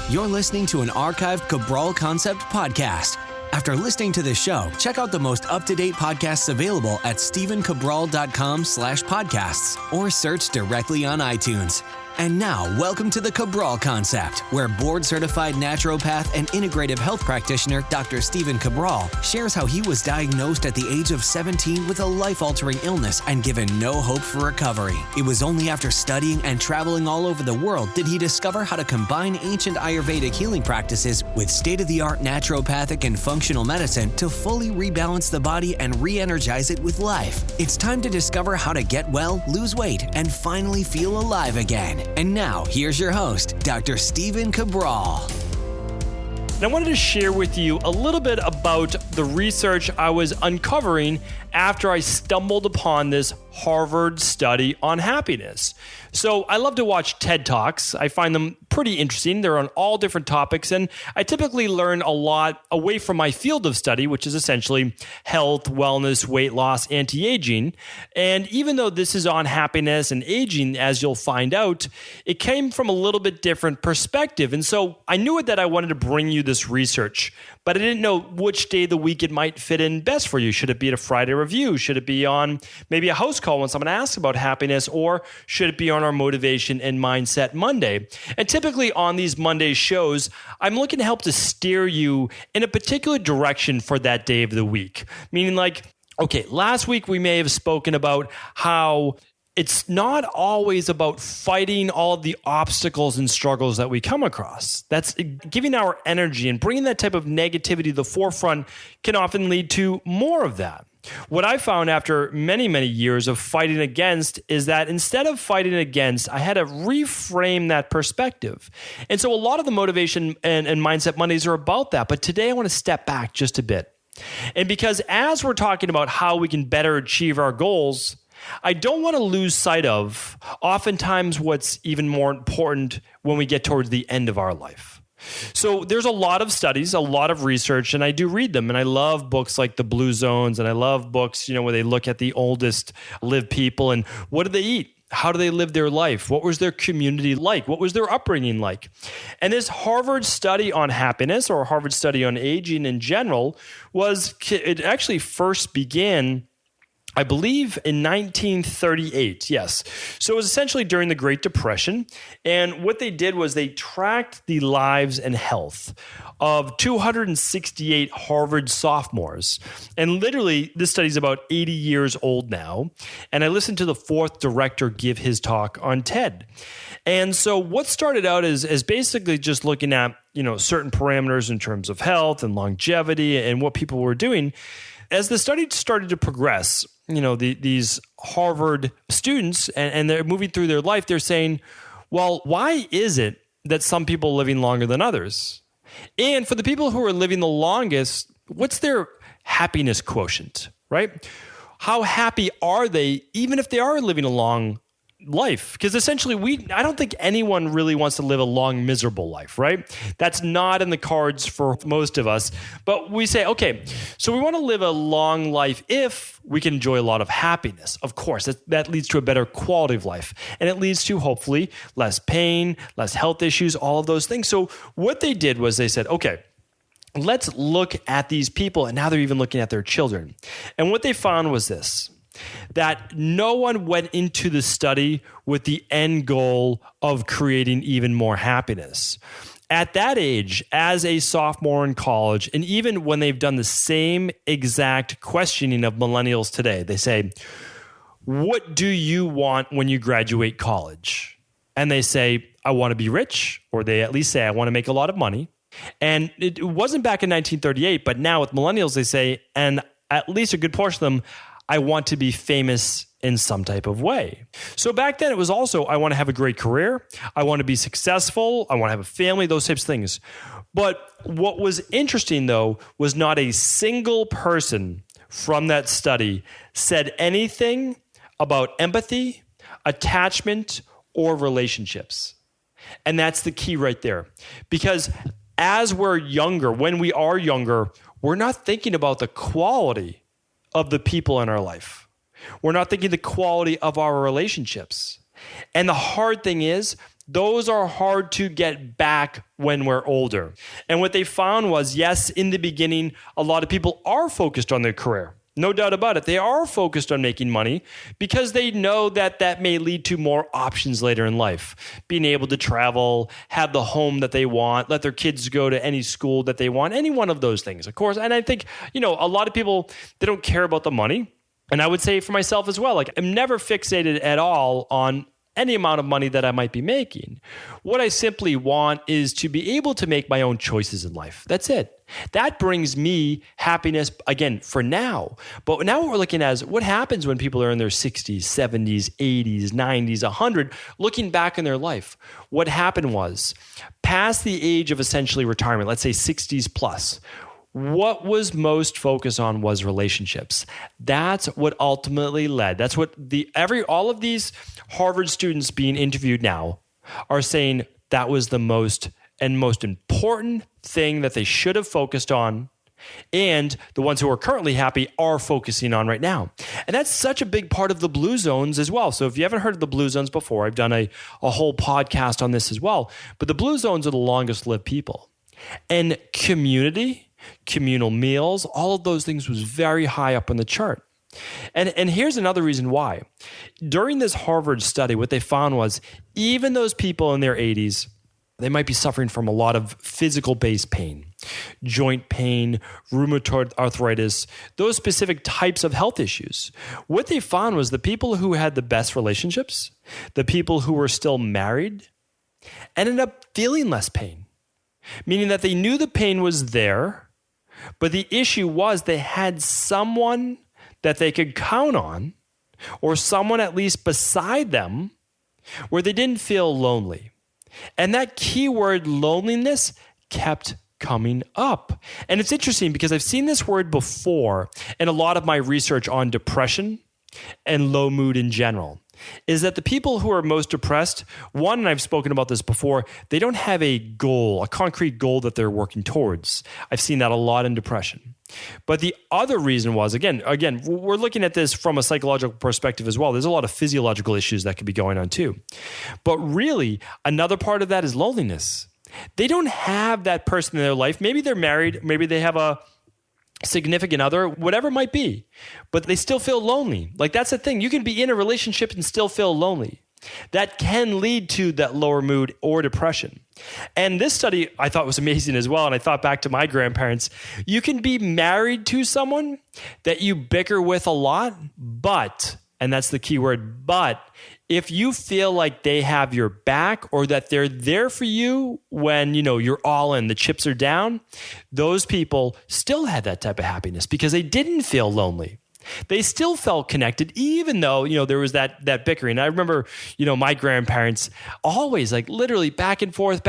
You're listening to an archived Cabral Concept podcast. After listening to this show, check out the most up-to-date podcasts available at stephencabral.com/podcasts or search directly on iTunes. And now, welcome to the Cabral Concept, where board-certified naturopath and integrative health practitioner Dr. Stephen Cabral shares how he was diagnosed at the age of 17 with a life-altering illness and given no hope for recovery. It was only after studying and traveling all over the world did he discover how to combine ancient Ayurvedic healing practices with state-of-the-art naturopathic and functional medicine to fully rebalance the body and re-energize it with life. It's time to discover how to get well, lose weight, and finally feel alive again. And now, here's your host, Dr. Stephen Cabral. And I wanted to share with you a little bit about the research I was uncovering after I stumbled upon this Harvard study on happiness. So I love to watch TED Talks. I find them pretty interesting. They're on all different topics, and I typically learn a lot away from my field of study, which is essentially health, wellness, weight loss, anti-aging. And even though this is on happiness and aging, as you'll find out, it came from a little bit different perspective. And so I knew that I wanted to bring you this research, but I didn't know which day of the week it might fit in best for you. Should it be at a Friday review? Should it be on maybe a house call when someone asks about happiness? Or should it be on our Motivation and Mindset Monday? And typically on these Monday shows, I'm looking to help to steer you in a particular direction for that day of the week. Meaning like, okay, last week we may have spoken about how it's not always about fighting all of the obstacles and struggles that we come across. That's giving our energy and bringing that type of negativity to the forefront can often lead to more of that. What I found after many, many years of fighting against is that instead of fighting against, I had to reframe that perspective. And so a lot of the Motivation and Mindset Mondays are about that. But today I want to step back just a bit. And because as we're talking about how we can better achieve our goals, I don't want to lose sight of oftentimes what's even more important when we get towards the end of our life. So there's a lot of studies, a lot of research, and I do read them. And I love books like The Blue Zones, and I love books, where they look at the oldest lived people and what do they eat? How do they live their life? What was their community like? What was their upbringing like? And this Harvard study on happiness, or Harvard study on aging in general, it actually first began, I believe, in 1938, yes. So it was essentially during the Great Depression. And what they did was they tracked the lives and health of 268 Harvard sophomores. And literally, this study is about 80 years old now. And I listened to the fourth director give his talk on TED. And so what started out as basically just looking at, certain parameters in terms of health and longevity and what people were doing. As the study started to progress, these Harvard students, and they're moving through their life, they're saying, well, why is it that some people are living longer than others? And for the people who are living the longest, what's their happiness quotient, right? How happy are they, even if they are living a long life? Because essentially, I don't think anyone really wants to live a long, miserable life, right? That's not in the cards for most of us. But we say, okay, so we want to live a long life if we can enjoy a lot of happiness. Of course, that leads to a better quality of life. And it leads to, hopefully, less pain, less health issues, all of those things. So what they did was they said, okay, let's look at these people. And now they're even looking at their children. And what they found was this: that no one went into the study with the end goal of creating even more happiness. At that age, as a sophomore in college, and even when they've done the same exact questioning of millennials today, they say, what do you want when you graduate college? And they say, I want to be rich, or they at least say, I want to make a lot of money. And it wasn't back in 1938, but now with millennials, they say, and at least a good portion of them, I want to be famous in some type of way. So back then it was also, I want to have a great career. I want to be successful. I want to have a family, those types of things. But what was interesting though, was not a single person from that study said anything about empathy, attachment, or relationships. And that's the key right there. Because as we're younger, when we are younger, we're not thinking about the quality of the people in our life. We're not thinking the quality of our relationships. And the hard thing is those are hard to get back when we're older. And what they found was, yes, in the beginning, a lot of people are focused on their career. No doubt about it. They are focused on making money because they know that that may lead to more options later in life. Being able to travel, have the home that they want, let their kids go to any school that they want, any one of those things, of course. And I think, a lot of people, they don't care about the money. And I would say for myself as well, like I'm never fixated at all on any amount of money that I might be making. What I simply want is to be able to make my own choices in life. That's it. That brings me happiness, again, for now. But now what we're looking at is what happens when people are in their 60s, 70s, 80s, 90s, 100, looking back in their life. What happened was, past the age of essentially retirement, let's say 60s plus, what was most focused on was relationships. That's what ultimately led. That's what all of these Harvard students being interviewed now are saying that was the most important thing that they should have focused on, and the ones who are currently happy are focusing on right now. And that's such a big part of the blue zones as well. So if you haven't heard of the blue zones before, I've done a whole podcast on this as well. But the blue zones are the longest lived people. And communal meals, all of those things was very high up on the chart. And here's another reason why. During this Harvard study, what they found was even those people in their 80s, they might be suffering from a lot of physical-based pain, joint pain, rheumatoid arthritis, those specific types of health issues. What they found was the people who had the best relationships, the people who were still married, ended up feeling less pain, meaning that they knew the pain was there, but the issue was they had someone that they could count on, or someone at least beside them, where they didn't feel lonely. And that keyword loneliness kept coming up. And it's interesting because I've seen this word before in a lot of my research on depression and low mood in general, is that the people who are most depressed, one, and I've spoken about this before, they don't have a goal, a concrete goal that they're working towards. I've seen that a lot in depression. But the other reason was, again, we're looking at this from a psychological perspective as well. There's a lot of physiological issues that could be going on too. But really, another part of that is loneliness. They don't have that person in their life. Maybe they're married. Maybe they have a significant other, whatever it might be, but they still feel lonely. Like that's the thing. You can be in a relationship and still feel lonely. That can lead to that lower mood or depression. And this study I thought was amazing as well. And I thought back to my grandparents. You can be married to someone that you bicker with a lot, but, and that's the key word, but if you feel like they have your back or that they're there for you when, you're all in, the chips are down, those people still had that type of happiness because they didn't feel lonely. They still felt connected, even though, there was that bickering. I remember, my grandparents always like literally back and forth,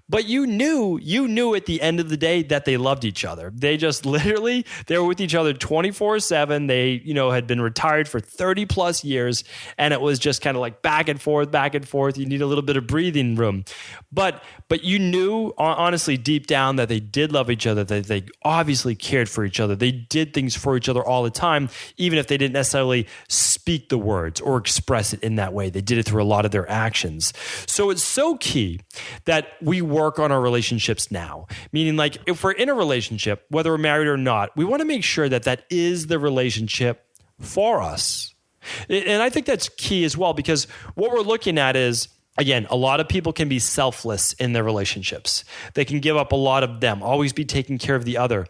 but you knew at the end of the day that they loved each other. They just literally, they were with each other 24/7. They, had been retired for 30 plus years. And it was just kind of like back and forth. You need a little bit of breathing room. But you knew honestly deep down that they did love each other, that they obviously cared for each other. They did things for each other all the time, even if they didn't necessarily speak the words or express it in that way. They did it through a lot of their actions. So it's so key that we work on our relationships now, meaning like if we're in a relationship, whether we're married or not, we want to make sure that that is the relationship for us. And I think that's key as well, because what we're looking at is, again, a lot of people can be selfless in their relationships. They can give up a lot of them, always be taking care of the other.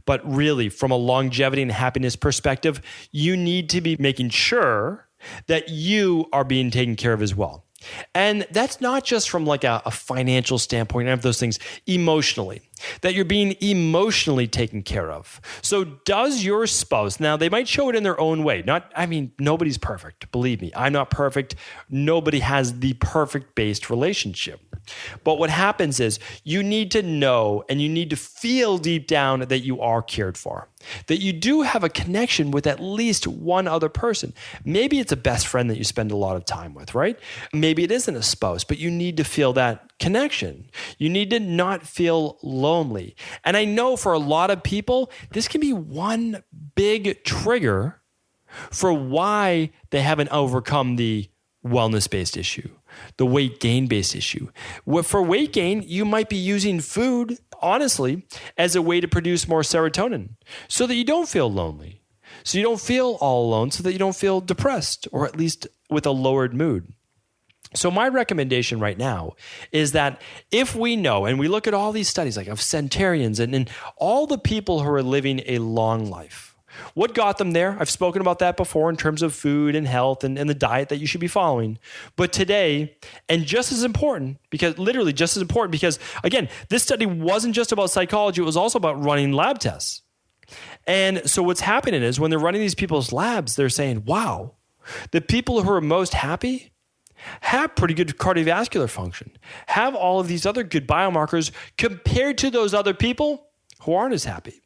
But really, from a longevity and happiness perspective, you need to be making sure that you are being taken care of as well. And that's not just from like a financial standpoint, and of those things, emotionally, that you're being emotionally taken care of. So does your spouse, now they might show it in their own way. Nobody's perfect. Believe me, I'm not perfect. Nobody has the perfect based relationship. But what happens is you need to know and you need to feel deep down that you are cared for, that you do have a connection with at least one other person. Maybe it's a best friend that you spend a lot of time with, right? Maybe it isn't a spouse, but you need to feel that connection. You need to not feel lonely. And I know for a lot of people, this can be one big trigger for why they haven't overcome the wellness-based issue, the weight gain based issue. For weight gain, you might be using food, honestly, as a way to produce more serotonin so that you don't feel lonely, so you don't feel all alone, so that you don't feel depressed, or at least with a lowered mood. So my recommendation right now is that if we know, and we look at all these studies like of centenarians and all the people who are living a long life, what got them there? I've spoken about that before in terms of food and health and the diet that you should be following. But today, and just as important, because literally just as important, because again, this study wasn't just about psychology, it was also about running lab tests. And so what's happening is when they're running these people's labs, they're saying, wow, the people who are most happy have pretty good cardiovascular function, have all of these other good biomarkers compared to those other people who aren't as happy.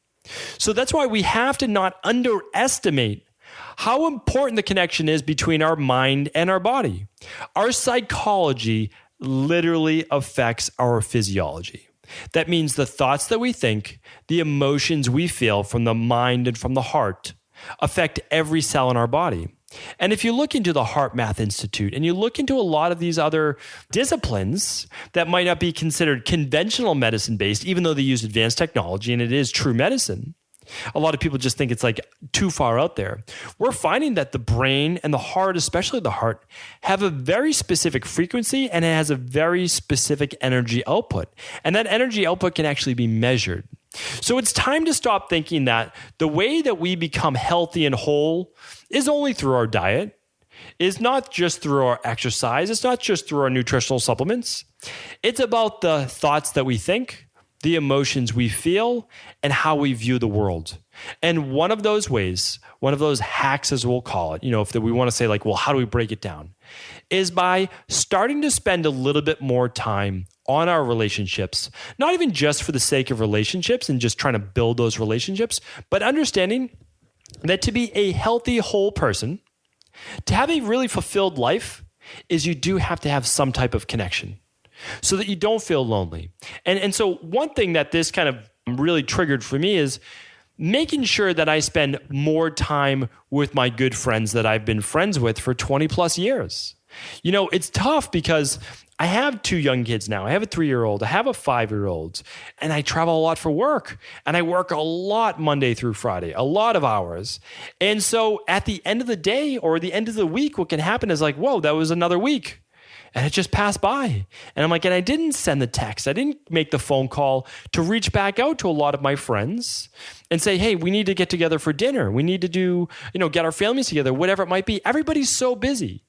So that's why we have to not underestimate how important the connection is between our mind and our body. Our psychology literally affects our physiology. That means the thoughts that we think, the emotions we feel from the mind and from the heart affect every cell in our body. And if you look into the Heart Math Institute and you look into a lot of these other disciplines that might not be considered conventional medicine based, even though they use advanced technology and it is true medicine, a lot of people just think it's like too far out there. We're finding that the brain and the heart, especially the heart, have a very specific frequency and it has a very specific energy output. And that energy output can actually be measured. So it's time to stop thinking that the way that we become healthy and whole is only through our diet, is not just through our exercise, it's not just through our nutritional supplements. It's about the thoughts that we think, the emotions we feel, and how we view the world. And one of those ways, one of those hacks as we'll call it, if we want to say like, well, how do we break it down? Is by starting to spend a little bit more time on our relationships, not even just for the sake of relationships and just trying to build those relationships, but understanding that to be a healthy, whole person, to have a really fulfilled life, is you do have to have some type of connection so that you don't feel lonely. And so one thing that this kind of really triggered for me is making sure that I spend more time with my good friends that I've been friends with for 20 plus years. It's tough because I have 2 young kids now. I have a 3-year-old, I have a 5-year-old, and I travel a lot for work. And I work a lot Monday through Friday, a lot of hours. And so at the end of the day or the end of the week, what can happen is like, whoa, that was another week. And it just passed by. And I'm like, and I didn't send the text. I didn't make the phone call to reach back out to a lot of my friends and say, hey, we need to get together for dinner. We need to do, get our families together, whatever it might be. Everybody's so busy.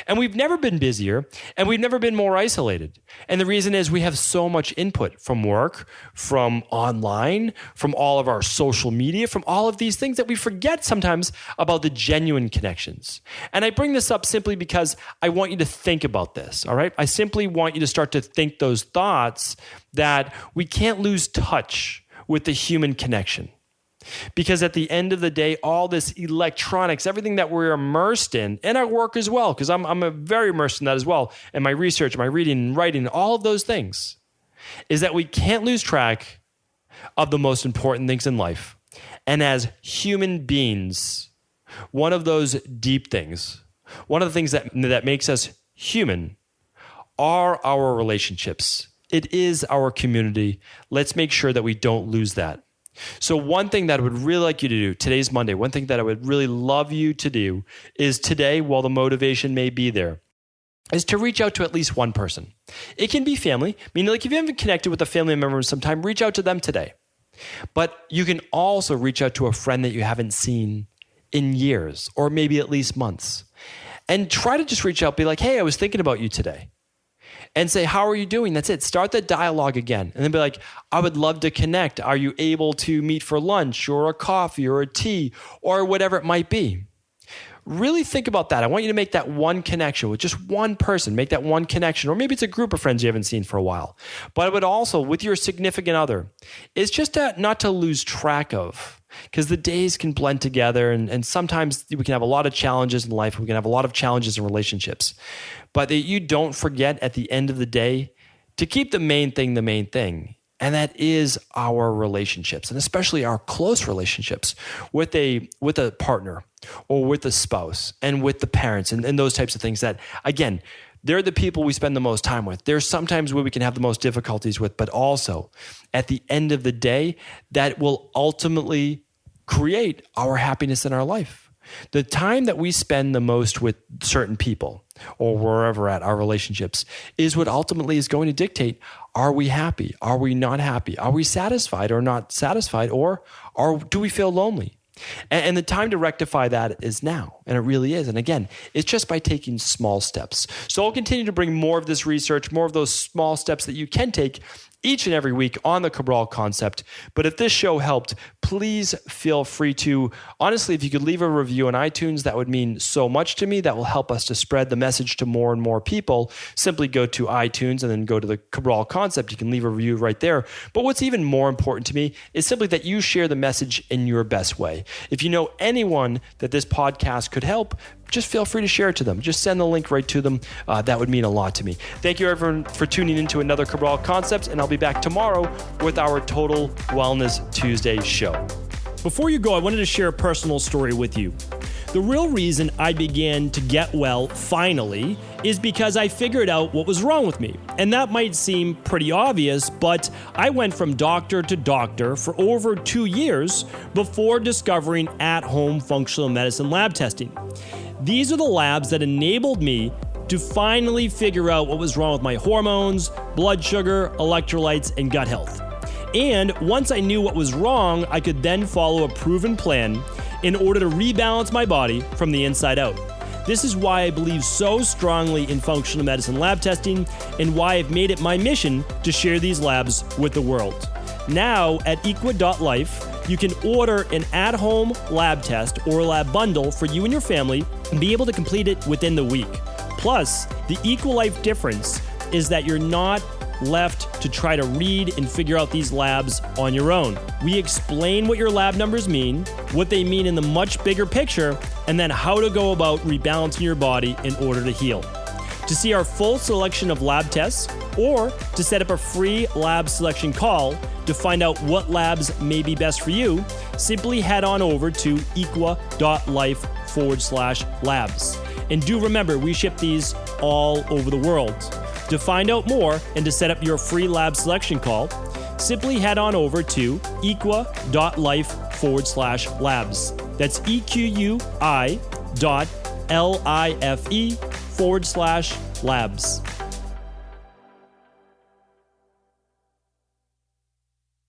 And we've never been busier and we've never been more isolated. And the reason is we have so much input from work, from online, from all of our social media, from all of these things that we forget sometimes about the genuine connections. And I bring this up simply because I want you to think about this, all right? I simply want you to start to think those thoughts that we can't lose touch with the human connection. Because at the end of the day, all this electronics, everything that we're immersed in, and our work as well, because I'm very immersed in that as well, and my research, my reading and writing, all of those things, is that we can't lose track of the most important things in life. And as human beings, one of those deep things, one of the things that makes us human are our relationships. It is our community. Let's make sure that we don't lose that. So one thing that I would really like you to do, today's Monday, one thing that I would really love you to do is today, while the motivation may be there, is to reach out to at least one person. It can be family, meaning like if you haven't connected with a family member in some time, reach out to them today. But you can also reach out to a friend that you haven't seen in years or maybe at least months. And try to just reach out, be like, hey, I was thinking about you today. And say, how are you doing? That's it. Start the dialogue again. And then be like, I would love to connect. Are you able to meet for lunch or a coffee or a tea or whatever it might be? Really think about that. I want you to make that one connection with just one person. Make that one connection. Or maybe it's a group of friends you haven't seen for a while. But I would also, with your significant other, is just not to lose track of. Because the days can blend together and sometimes we can have a lot of challenges in life. We can have a lot of challenges in relationships. But that you don't forget at the end of the day to keep the main thing. And that is our relationships, and especially our close relationships with a partner or with a spouse and with the parents and those types of things that, again, They're the people we spend the most time with. There's sometimes where we can have the most difficulties with, but also at the end of the day, that will ultimately create our happiness in our life. The time that we spend the most with certain people or wherever at our relationships is what ultimately is going to dictate, are we happy? Are we not happy? Are we satisfied or not satisfied? Or do we feel lonely? And the time to rectify that is now, and it really is. And again, it's just by taking small steps. So I'll continue to bring more of this research, more of those small steps that you can take each and every week on the Cabral concept. But if this show helped, please feel free to, honestly, if you could leave a review on iTunes, that would mean so much to me. That will help us to spread the message to more and more people. Simply go to iTunes and then go to the Cabral concept. You can leave a review right there. But what's even more important to me is simply that you share the message in your best way. If you know anyone that this podcast could help, just feel free to share it to them. Just send the link right to them. That would mean a lot to me. Thank you, everyone, for tuning into another Cabral Concepts, and I'll be back tomorrow with our Total Wellness Tuesday show. Before you go, I wanted to share a personal story with you. The real reason I began to get well finally is because I figured out what was wrong with me. And that might seem pretty obvious, but I went from doctor to doctor for over 2 years before discovering at-home functional medicine lab testing. These are the labs that enabled me to finally figure out what was wrong with my hormones, blood sugar, electrolytes, and gut health. And once I knew what was wrong, I could then follow a proven plan in order to rebalance my body from the inside out. This is why I believe so strongly in functional medicine lab testing and why I've made it my mission to share these labs with the world. Now at equa.life, you can order an at-home lab test or lab bundle for you and your family and be able to complete it within the week. Plus, the EquaLife difference is that you're not left to try to read and figure out these labs on your own. We explain what your lab numbers mean, what they mean in the much bigger picture, and then how to go about rebalancing your body in order to heal. To see our full selection of lab tests or to set up a free lab selection call to find out what labs may be best for you, simply head on over to equa.life/labs. And do remember, we ship these all over the world. To find out more and to set up your free lab selection call, simply head on over to equa.life/labs. That's EQUI.LIFE/labs.